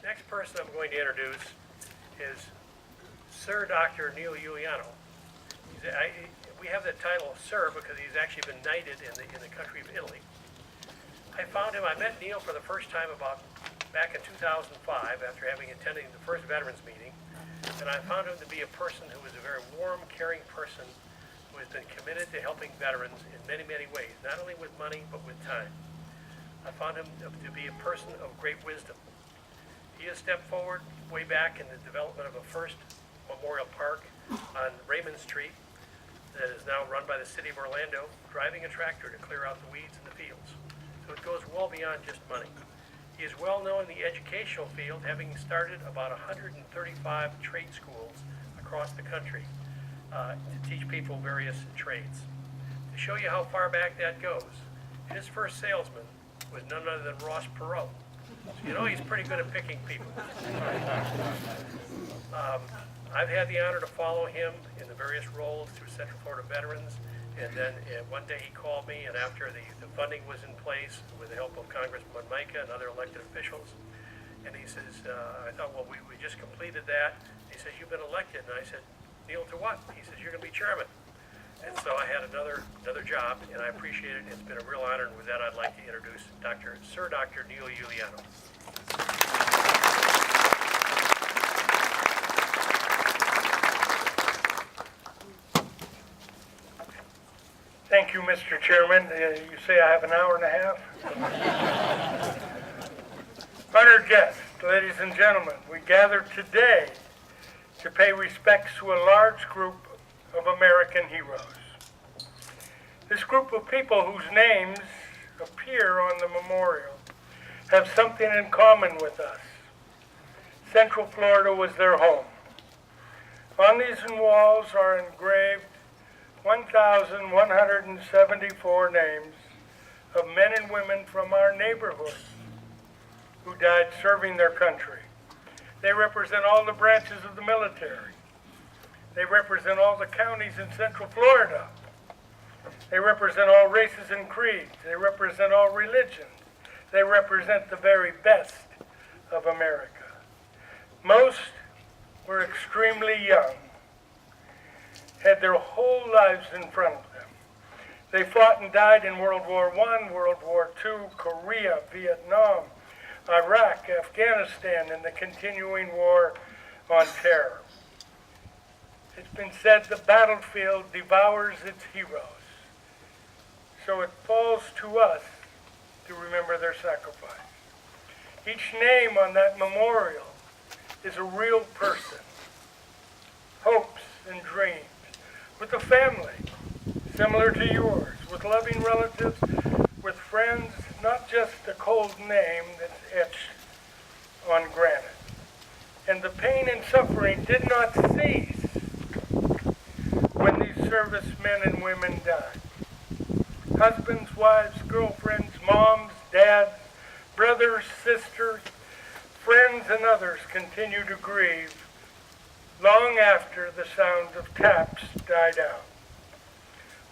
Next person I'm going to introduce is Sir Dr. Neil Euliano. We have the title Sir because he's actually been knighted in the country of Italy. I found him, I met Neil for the first time back in 2005 after having attended the first veterans meeting, and I found him to be a person who was a very warm, caring person who has been committed to helping veterans in many, many ways, not only with money, but with time. I found him to be a person of great wisdom. He has stepped forward way back in the development of a first memorial park on Raymond Street that is now run by the city of Orlando, driving a tractor to clear out the weeds in the fields. So it goes well beyond just money. He is well known in the educational field, having started about 135 trade schools across the country to teach people various trades. To show you how far back that goes, his first salesman was none other than Ross Perot. So you know he's pretty good at picking people. I've had the honor to follow him in the various roles through Central Florida Veterans, and then one day he called me, and after the funding was in place with the help of Congressman Micah and other elected officials, and he says, I thought, well, we just completed that. He says, you've been elected. And I said, Neil, to what? He says, you're going to be chairman. And so I had another job, and I appreciate it. It's been a real honor, and with that, I'd like to introduce Sir Dr. Neil Euliano. Thank you, Mr. Chairman. You say I have an hour and a half? Honored guests, ladies and gentlemen, we gather today to pay respects to a large group of American heroes. This group of people whose names appear on the memorial have something in common with us. Central Florida was their home. On these walls are engraved 1,174 names of men and women from our neighborhood who died serving their country. They represent all the branches of the military. They represent all the counties in Central Florida. They represent all races and creeds. They represent all religions. They represent the very best of America. Most were extremely young, had their whole lives in front of them. They fought and died in World War I, World War II, Korea, Vietnam, Iraq, Afghanistan, and the continuing war on terror. It's been said the battlefield devours its heroes. So it falls to us to remember their sacrifice. Each name on that memorial is a real person, hopes and dreams, with a family similar to yours, with loving relatives, with friends, not just a cold name that's etched on granite. And the pain and suffering did not cease when these servicemen and women died. Husbands, wives, girlfriends, moms, dads, brothers, sisters, friends, and others continue to grieve long after the sound of taps died out.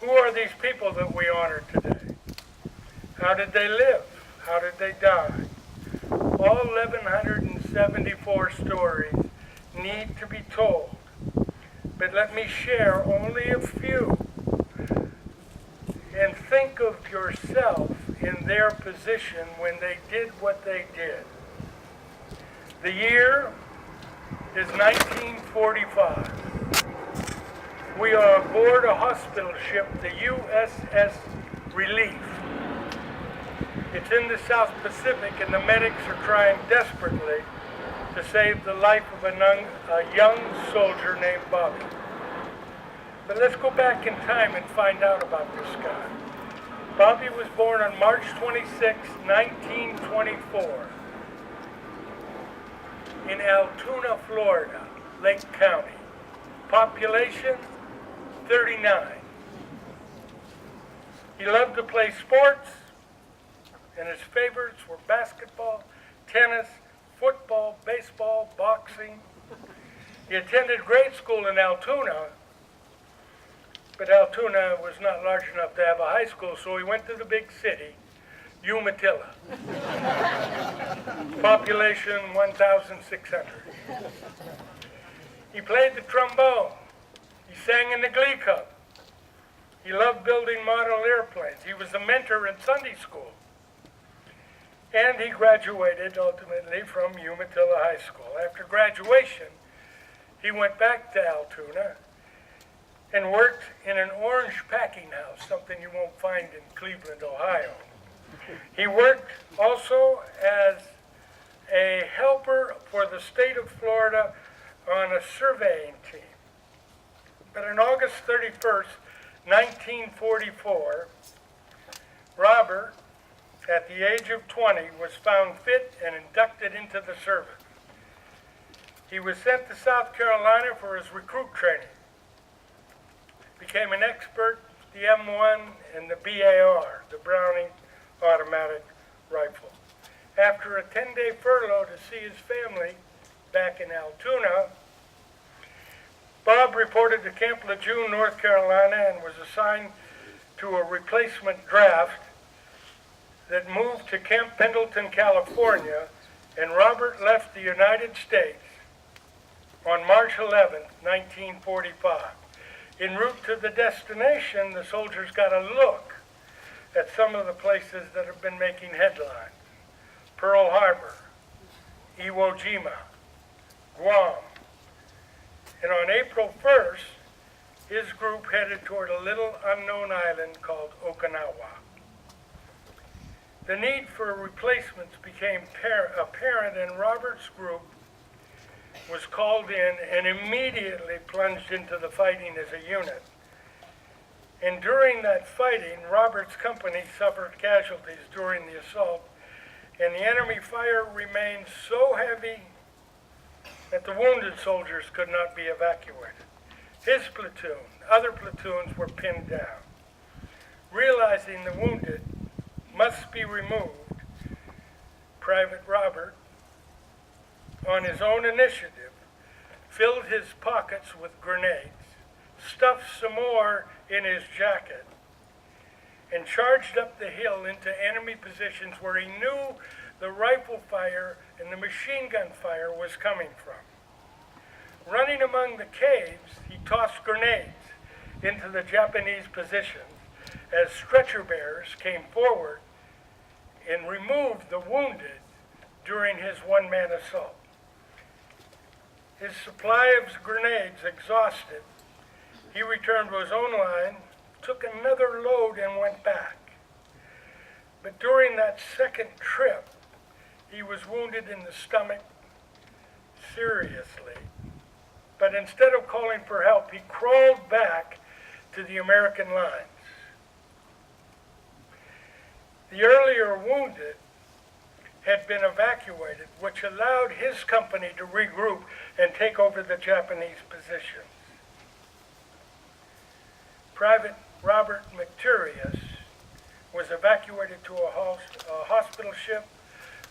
Who are these people that we honor today? How did they live? How did they die? All 1,174 stories need to be told, but let me share only a few. And think of yourself in their position when they did what they did. The year is 1945. We are aboard a hospital ship, the USS Relief. It's in the South Pacific, and the medics are trying desperately to save the life of a young soldier named Bobby. But let's go back in time and find out about this guy. Bobby was born on March 26, 1924, in Altoona, Florida, Lake County. Population, 39. He loved to play sports, and his favorites were basketball, tennis, football, baseball, boxing. He attended grade school in Altoona, but Altoona was not large enough to have a high school, so he went to the big city, Umatilla. population 1,600. He played the trombone. He sang in the Glee Club. He loved building model airplanes. He was a mentor in Sunday school. And he graduated ultimately from Umatilla High School. After graduation, he went back to Altoona and worked in an orange packing house, something you won't find in Cleveland, Ohio. He worked also as a helper for the state of Florida on a surveying team. But on August 31st, 1944, Robert, at the age of 20, was found fit and inducted into the service. He was sent to South Carolina for his recruit training. Became an expert with the M1 and the BAR, the Browning automatic rifle. After a 10-day furlough to see his family back in Altoona, Bob reported to Camp Lejeune, North Carolina, and was assigned to a replacement draft that moved to Camp Pendleton, California, and Robert left the United States on March 11, 1945. En route to the destination, the soldiers got a look at some of the places that have been making headlines. Pearl Harbor, Iwo Jima, Guam. And on April 1st, his group headed toward a little unknown island called Okinawa. The need for replacements became apparent, and Robert's group was called in and immediately plunged into the fighting as a unit. And during that fighting, Robert's company suffered casualties during the assault, and the enemy fire remained so heavy that the wounded soldiers could not be evacuated. His platoon, other platoons were pinned down. Realizing the wounded must be removed, Private Robert, on his own initiative, filled his pockets with grenades, stuffed some more in his jacket, and charged up the hill into enemy positions where he knew the rifle fire and the machine gun fire was coming from. Running among the caves, he tossed grenades into the Japanese positions as stretcher bearers came forward and removed the wounded during his one-man assault. His supply of grenades exhausted, he returned to his own line, took another load, and went back. But during that second trip, he was wounded in the stomach seriously. But instead of calling for help, he crawled back to the American lines. The earlier wounded had been evacuated, which allowed his company to regroup and take over the Japanese positions. Private Robert Macterius was evacuated to a hospital ship,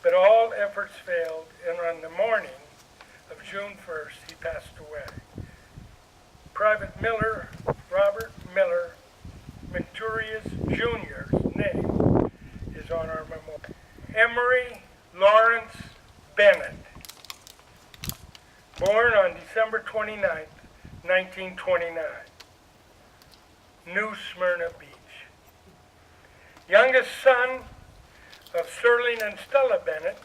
but all efforts failed, and on the morning of June 1st, he passed away. Private Miller, Robert Miller Macterius Jr.'s name is on our memorial. Emery Lawrence Bennett, born on December 29, 1929, New Smyrna Beach. Youngest son of Sterling and Stella Bennett,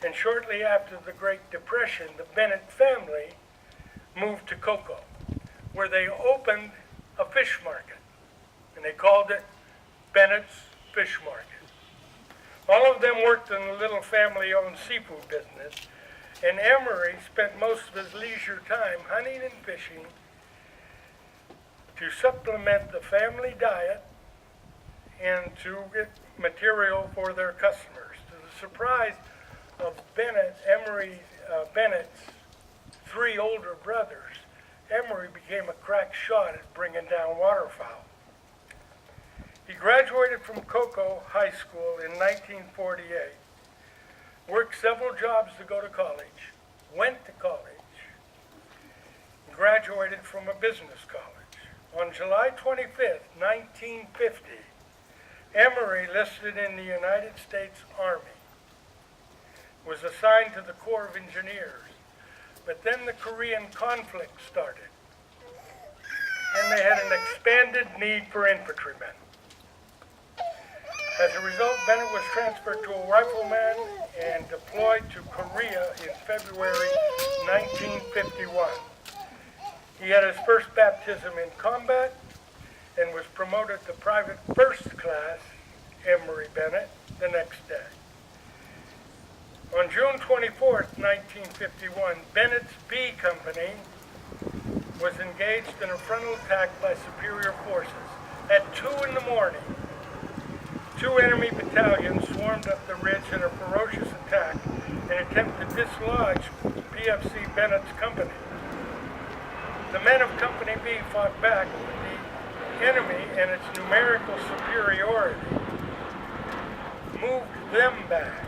and shortly after the Great Depression, the Bennett family moved to Cocoa, where they opened a fish market, and they called it Bennett's Fish Market. All of them worked in the little family-owned seafood business, and Emery spent most of his leisure time hunting and fishing to supplement the family diet and to get material for their customers. To the surprise of Bennett's three older brothers, Emery became a crack shot at bringing down waterfowl. He graduated from Cocoa High School in 1948, worked several jobs to go to college, went to college, and graduated from a business college. On July 25th, 1950, Emery enlisted in the United States Army. was assigned to the Corps of Engineers. But then the Korean conflict started, and they had an expanded need for infantrymen. As a result, Bennett was transferred to a rifleman and deployed to Korea in February 1951. He had his first baptism in combat and was promoted to private first class Emory Bennett the next day. On June 24, 1951, Bennett's B Company was engaged in a frontal attack by superior forces. At 2 in the morning, 2 enemy battalions swarmed up the ridge in a ferocious attack and attempted to dislodge PFC Bennett's company. The men of Company B fought back, but the enemy and its numerical superiority moved them back.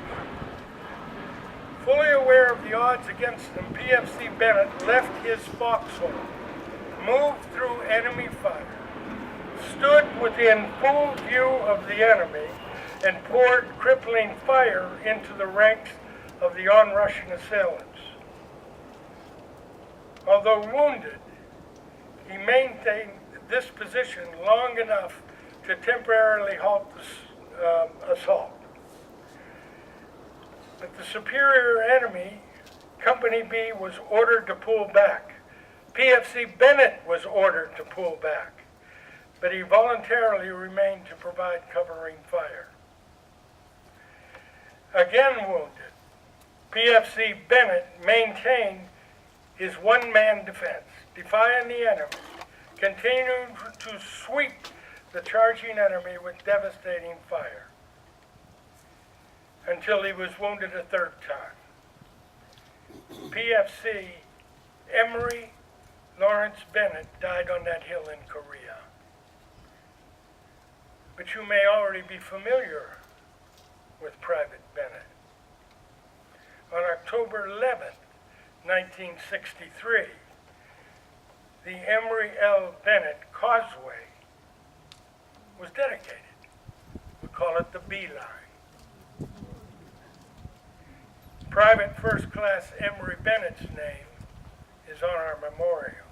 Fully aware of the odds against them, PFC Bennett left his foxhole, moved through enemy fire, stood within full view of the enemy, and poured crippling fire into the ranks of the onrushing assailants. Although wounded, he maintained this position long enough to temporarily halt the assault. But the superior enemy, Company B, was ordered to pull back. PFC Bennett was ordered to pull back, but he voluntarily remained to provide covering fire. Again wounded, PFC Bennett maintained his one-man defense, defying the enemy, continuing to sweep the charging enemy with devastating fire, until he was wounded a third time. PFC Emory Lawrence Bennett died on that hill in Korea. But you may already be familiar with Private Bennett. On October 11th, 1963, the Emory L. Bennett Causeway was dedicated. We call it the B Line. Private First Class Emory Bennett's name is on our memorial.